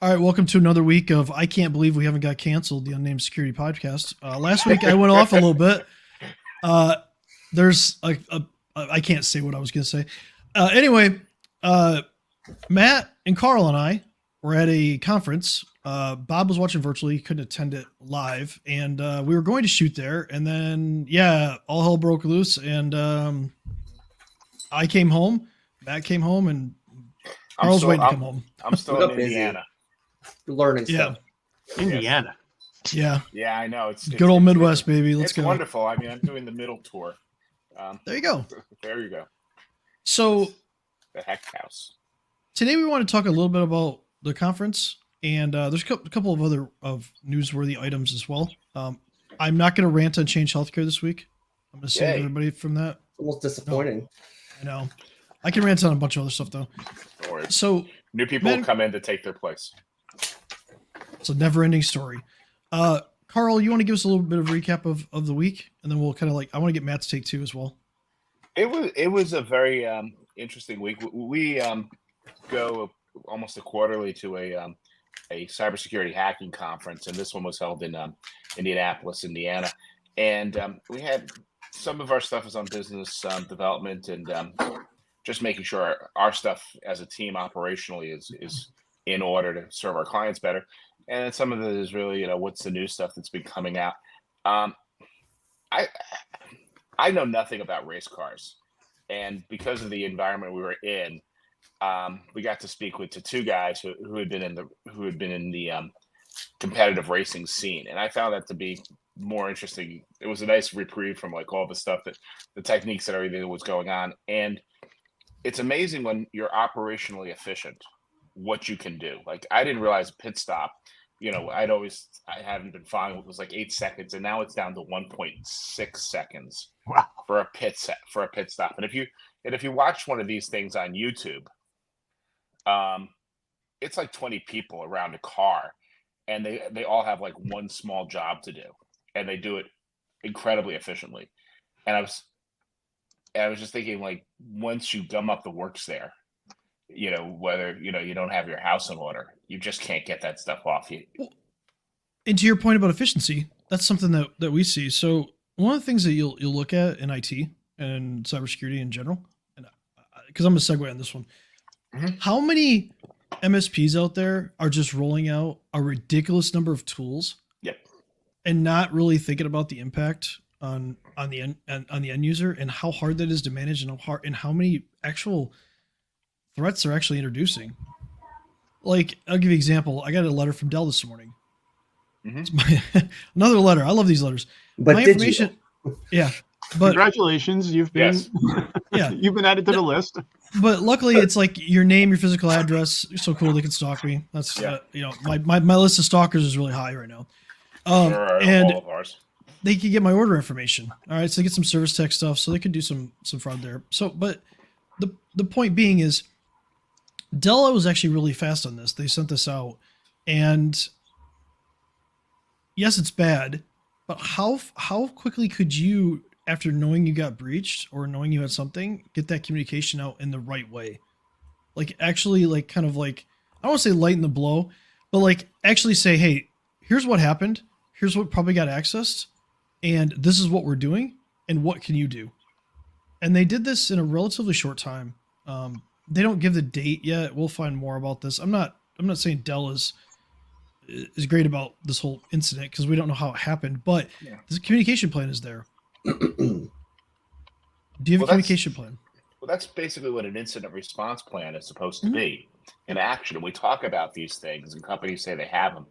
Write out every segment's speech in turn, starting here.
All right, welcome to another week of I Can't Believe We Haven't Got Canceled, the Unnamed Security Podcast. Last week I went off a little bit. Uh, there's I can't say what I was going to say. Anyway, Matt and Carl and I were at a conference. Bob was watching virtually, he couldn't attend it live, and we were going to shoot there. And then, all hell broke loose, and I came home, Matt came home, and Carl's waiting to come home. I'm still in Indiana. Learning stuff. Indiana. Yeah. Yeah, I know. It's good old Midwest, baby. Let's go. It's wonderful. I mean, I'm doing the middle tour. There you go. There you go. So the Heck House. Today we want to talk a little bit about the conference, and there's a couple of other newsworthy items as well. I'm not going to rant on Change Healthcare this week. I'm going to save everybody from that. Almost disappointing. I know. I can rant on a bunch of other stuff though. Don't worry. So new people will come in to take their place. It's a never-ending story. Carl, you want to give us a little bit of a recap of the week, and then we'll kind of I want to get Matt's take too as well. It was a very interesting week. We go almost quarterly to a cybersecurity hacking conference, and this one was held in Indianapolis, Indiana. And we had some of our stuff is on business development and just making sure our stuff as a team operationally is in order to serve our clients better. And then some of it is really, what's the new stuff that's been coming out. I know nothing about race cars, and because of the environment we were in, we got to speak with two guys who had been in the competitive racing scene, and I found that to be more interesting. It was a nice reprieve from all the stuff the techniques and everything that was going on, and it's amazing when you're operationally efficient what you can do. I didn't realize a pit stop. I hadn't been following. It was 8 seconds, and now it's down to 1.6 seconds. Wow. For a pit stop. And if you watch one of these things on YouTube, it's 20 people around a car, and they all have one small job to do, and they do it incredibly efficiently. And I was just thinking, once you gum up the works there, whether you don't have your house in order, you just can't get that stuff off you. And to your point about efficiency, that's something that we see. So one of the things that you'll look at in IT and cybersecurity in general, and because I'm going to segue on this one, how many MSPs out there are just rolling out a ridiculous number of tools, and not really thinking about the impact on the end user and how hard that is to manage, and how many actual threats they're actually introducing. I'll give you an example. I got a letter from Dell this morning. It's another letter. I love these letters. But my information, but congratulations, you've been you've been added to the list. But luckily, it's your name, your physical address. You're so cool they can stalk me. That's my list of stalkers is really high right now. And all of ours. They could get my order information. All right, so they get some service tech stuff, so they could do some fraud there. So, but the point being is, Dell was actually really fast on this. They sent this out, and yes, it's bad, but how quickly could you, after knowing you got breached or knowing you had something, get that communication out in the right way? Actually, I don't want to say lighten the blow, but actually say, hey, here's what happened. Here's what probably got accessed, and this is what we're doing, and what can you do? And they did this in a relatively short time. They don't give the date yet. We'll find more about this. I'm not saying Dell is great about this whole incident because we don't know how it happened, but the communication plan is there. Do you have a communication plan? Well, that's basically what an incident response plan is supposed to be in action. And we talk about these things, and companies say they have them,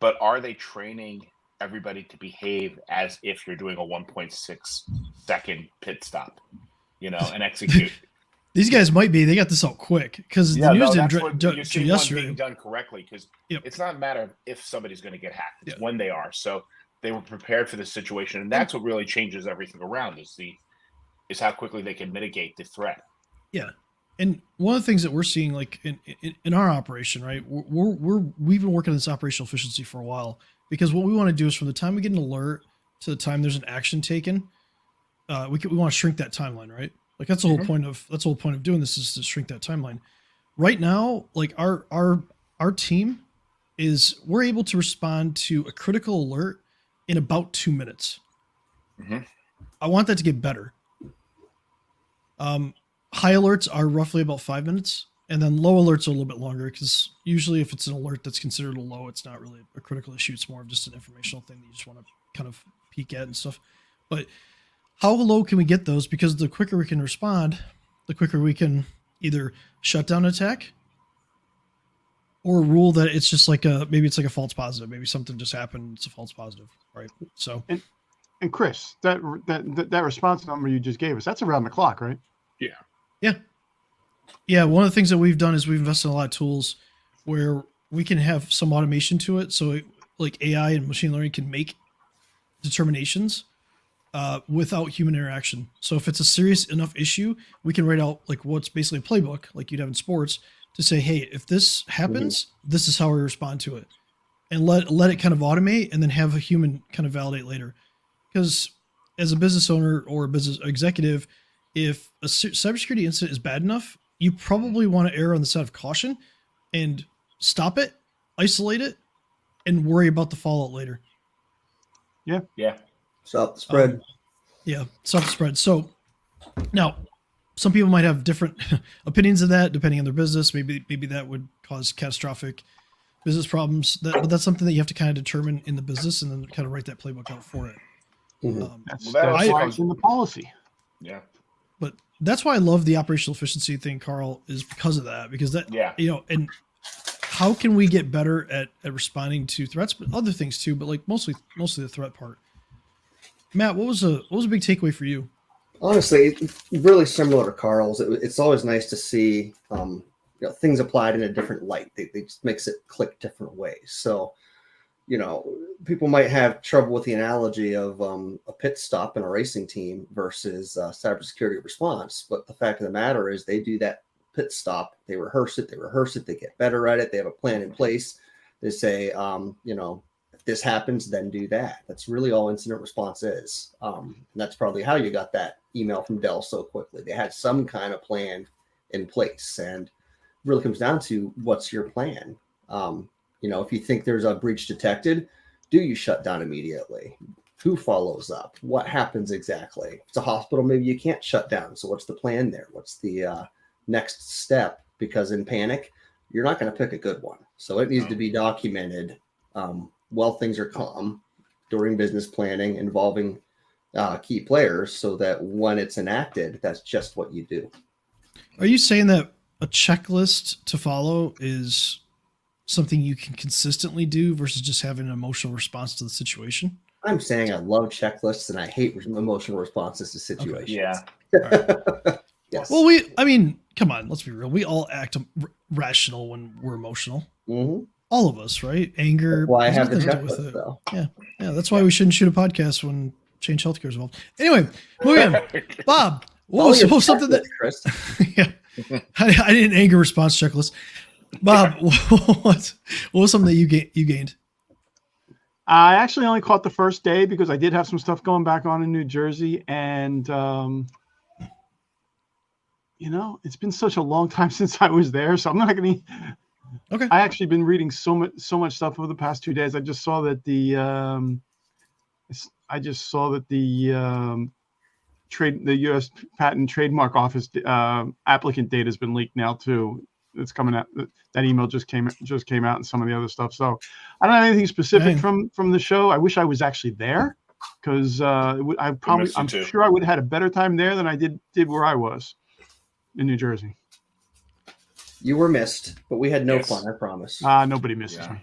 but are they training everybody to behave as if you're doing a 1.6 second pit stop, and execute? These guys might be. They got this out quick because the news didn't yesterday. Being done correctly, because it's not a matter of if somebody's going to get hacked; it's when they are. So they were prepared for this situation, and that's what really changes everything around. Is how quickly they can mitigate the threat. Yeah, and one of the things that we're seeing, in our operation, right? We've been working on this operational efficiency for a while, because what we want to do is from the time we get an alert to the time there's an action taken, we want to shrink that timeline, right? That's the whole point of doing this, is to shrink that timeline. Right now, our team is we're able to respond to a critical alert in about 2 minutes. Mhm. I want that to get better. High alerts are roughly about 5 minutes, and then low alerts are a little bit longer because usually if it's an alert that's considered a low, it's not really a critical issue. It's more of just an informational thing that you just want to kind of peek at and stuff. But how low can we get those? Because the quicker we can respond, the quicker we can either shut down an attack or rule that it's just like maybe it's like a false positive. Maybe something just happened. It's a false positive, right? So, and Chris, that response number you just gave us, that's around the clock, right? yeah. One of the things that we've done is we've invested in a lot of tools where we can have some automation to it. So like AI and machine learning can make determinations without human interaction. So if it's a serious enough issue, we can write out like what's basically a playbook, like you'd have in sports, to say, hey, if this happens, this is how we respond to it, and let it kind of automate, and then have a human kind of validate later. Because as a business owner or a business executive, if a cybersecurity incident is bad enough, you probably want to err on the side of caution and stop it, isolate it, and worry about the fallout later. Yeah. Stop the spread. Stop the spread. So now, some people might have different opinions of that depending on their business. Maybe that would cause catastrophic business problems. But that's something that you have to kind of determine in the business, and then kind of write that playbook out for it. That's why it's in the policy. Yeah. But that's why I love the operational efficiency thing, Carl, is because of that. Because that, and how can we get better at responding to threats, but other things too, but like mostly the threat part. Matt, what was a big takeaway for you? Honestly, really similar to Carl's. It's always nice to see things applied in a different light. They just makes it click different ways. So, people might have trouble with the analogy of a pit stop in a racing team versus cybersecurity response. But the fact of the matter is they do that pit stop. They rehearse it. They get better at it. They have a plan in place. They say, if this happens, then do that. That's really all incident response is. And that's probably how you got that email from Dell so quickly. They had some kind of plan in place, and it really comes down to what's your plan. If you think there's a breach detected, do you shut down immediately? Who follows up? What happens exactly? If it's a hospital, maybe you can't shut down. So what's the plan there? What's the next step? Because in panic, you're not going to pick a good one. So it needs to be documented while things are calm during business planning involving key players, so that when it's enacted, that's just what you do. Are you saying that a checklist to follow is something you can consistently do versus just having an emotional response to the situation? I'm saying I love checklists and I hate emotional responses to situations. Yeah. Right. Yes. Well, come on, let's be real. We all act rational when we're emotional. Mm-hmm. All of us, right? Anger. That's why I have the checklist, though. Yeah. That's why we shouldn't shoot a podcast when Change Healthcare is involved. Anyway, moving on. Bob, what was something that? Chris? Yeah, I did an anger response checklist. Bob, what was something that you gained? I actually only caught the first day because I did have some stuff going back on in New Jersey, and it's been such a long time since I was there, so I'm not going to. Okay. I actually been reading so much stuff over the past 2 days. I just saw that the U.S. Patent and Trademark Office applicant data has been leaked now too. It's coming out. That email just came out, and some of the other stuff. So I don't have anything specific from the show. I wish I was actually there, because I'm sure I would have had a better time there than I did where I was in New Jersey. You were missed, but we had no fun, I promise. Nobody misses me.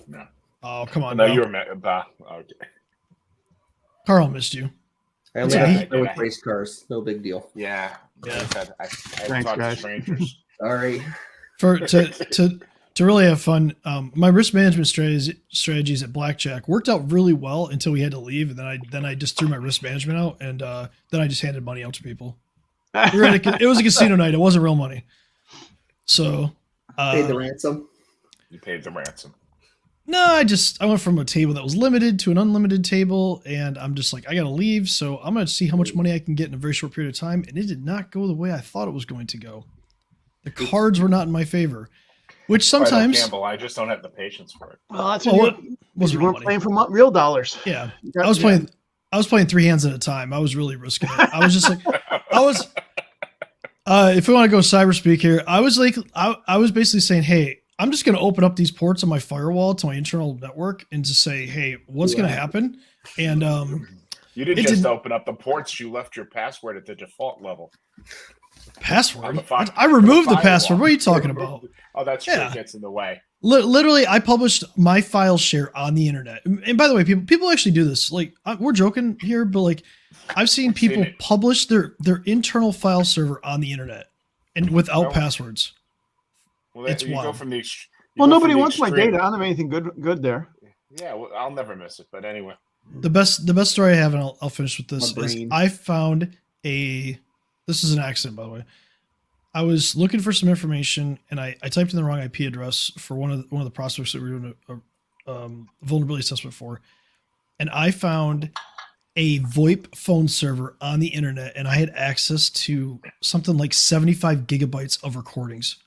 No. Oh, come on. No, you were okay. Carl missed you. I only have to with race cars. No big deal. Yeah. I Thanks, talked guys. to strangers. Sorry. To really have fun, my risk management strategies at Blackjack worked out really well until we had to leave, and then I just threw my risk management out, and then I just handed money out to people. It was a casino night. It wasn't real money. So paid the ransom. You paid the ransom. No, I went from a table that was limited to an unlimited table, and I'm just like, I gotta leave, so I'm gonna see how much money I can get in a very short period of time, and it did not go the way I thought it was going to go. The cards were not in my favor. Which I don't sometimes gamble. I just don't have the patience for it. Well, that's well, what what you wasn't real weren't money. playing for real dollars. Yeah, Yeah. I was playing 3 hands at a time. I was really risking it. I was just like, I was. If we want to go cyber speak here, I was like, I was basically saying, hey, I'm just going to open up these ports on my firewall to my internal network and just say, hey, what's going to happen? And You didn't just open up the ports. You left your password at the default level. Password? I removed the password. What are you talking about? Oh, that's true. It gets in the way. Literally, I published my file share on the internet. And by the way, people actually do this. Like, we're joking here, but like, I've seen people publish their internal file server on the internet and without passwords. Well, it's you wild. go from the. Well, nobody wants my data. I don't have anything good there. Yeah, well, I'll never miss it. But anyway, the best story I have, and I'll finish with this. Is I found this is an accident, by the way. I was looking for some information, and I typed in the wrong IP address for one of the prospects that we were doing a vulnerability assessment for, and I found a VoIP phone server on the internet, and I had access to something like 75 gigabytes of recordings.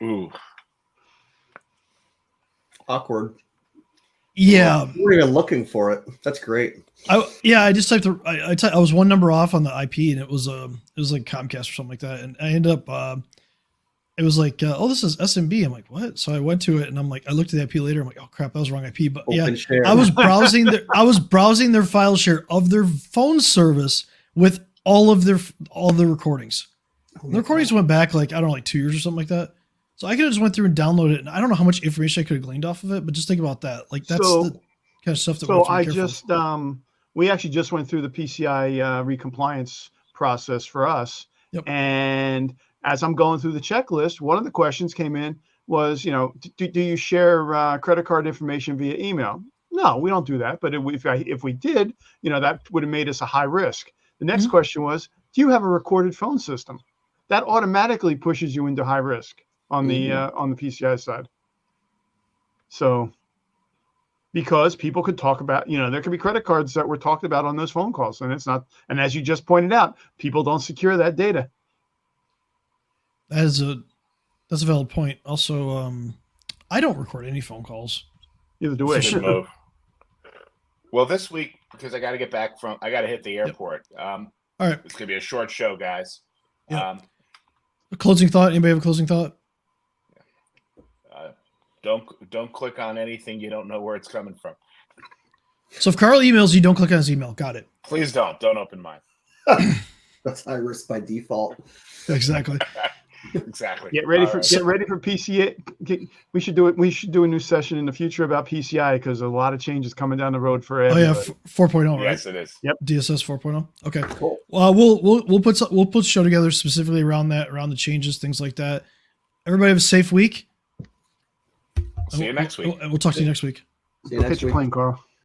Ooh, awkward. Yeah, you weren't even looking for it. That's great. I just typed I was one number off on the IP, and it was like Comcast or something like that, and I ended up it was like oh, this is SMB. I'm like, what? So I went to it, and I'm like, I looked at the IP later. I'm like, oh crap, that was the wrong IP. But Open share. I was browsing their file share of their phone service with all the recordings. The recordings went back like, I don't know, like 2 years or something like that. So I could have just went through and downloaded it, and I don't know how much information I could have gleaned off of it, but just think about that. Like that's the kind of stuff that. So I just we actually just went through the PCI recompliance process for us, and as I'm going through the checklist, one of the questions came in was, do you share credit card information via email? No, we don't do that. But if we did, that would have made us a high risk. The next question was, do you have a recorded phone system? That automatically pushes you into high risk on the PCI side. So, because people could talk about, there could be credit cards that were talked about on those phone calls, and it's not. And as you just pointed out, people don't secure that data. That's a valid point. Also, I don't record any phone calls. Neither do we. Well, this week, because I got to hit the airport. All right, it's gonna be a short show, guys. A closing thought. Anybody have a closing thought? Don't click on anything you don't know where it's coming from. So if Carl emails you, don't click on his email. Got it. Please don't open mine. That's high risk by default. Exactly. Exactly. Get ready for PCI. We should do it. We should do a new session in the future about PCI because a lot of changes coming down the road for everybody. Oh yeah, 4.0, right? Yes, it is. Yep. DSS 4.0. Okay. Cool. Well, we'll put a show together specifically around the changes, things like that. Everybody have a safe week. See you next week. We'll talk to you next week. See you next Pitch your week. plane, Carl.